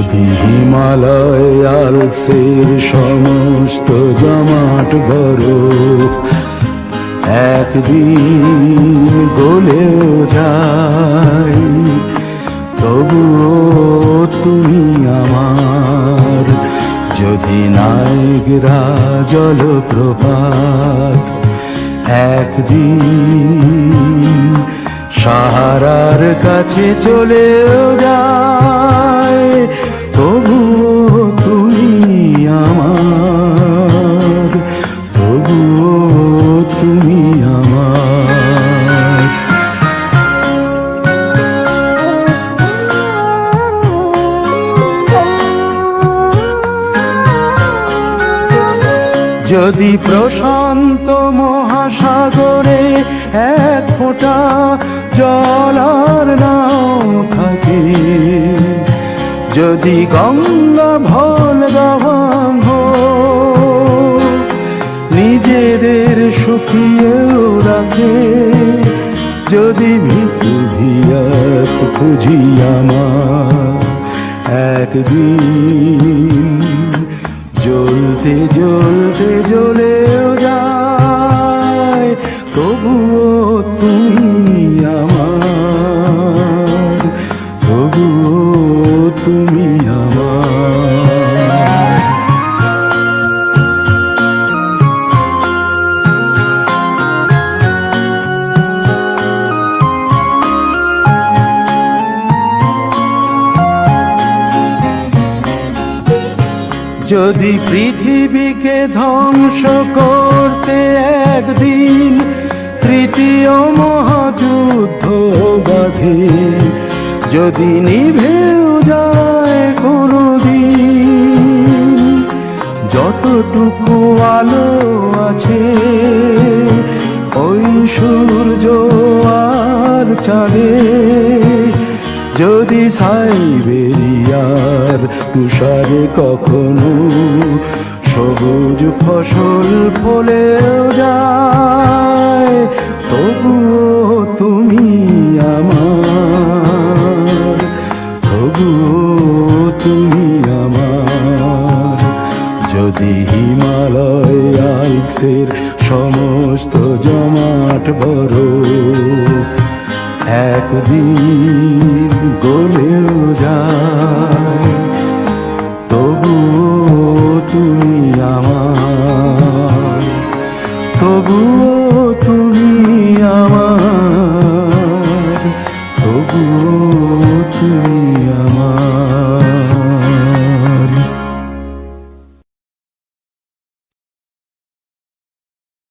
যদি হিমালয় আল্পসের সমস্ত জমাট বরফ একদিন গলেও যায়, তবুও তুমি আমার। যদি নায়গ্রা জলপ্রপাত একদিন সাহারার কাছে চলেও যায়, তবুও তুমি আমার, তবুও তুমি আমার। যদি প্রশান্ত মহাসাগরে এক ফোঁটা জল আর নাও থাকে, যদি গঙ্গা ভোলগা ভাঙো নিজেদের শুকিয়েও রাখে, যদি ভিসুভিয়াস ফুজিয়ামা একদিন জ্বলতে জ্বলতে জ্বলেও যায়, তবুও তুমি আমার, তবুও তুমি আমার। যদি পৃথিবীকে ধ্বংস করতে একদিন তৃতীয় মহাযুদ্ধ বাধে, যদি নিভেও যায় কোনদিন যতটুকু আলো আছে ওই সূর্য আর চাঁদে, যদি সাইবেরিয়ার তুষারে কখনো সবুজ ফসল ফলেও যায়, তবুও তুমি আমার, তবুও তুমি আমার। যদি হিমালয় আল্পসের সমস্ত জমাট বরফ একদিন গলেও যায়,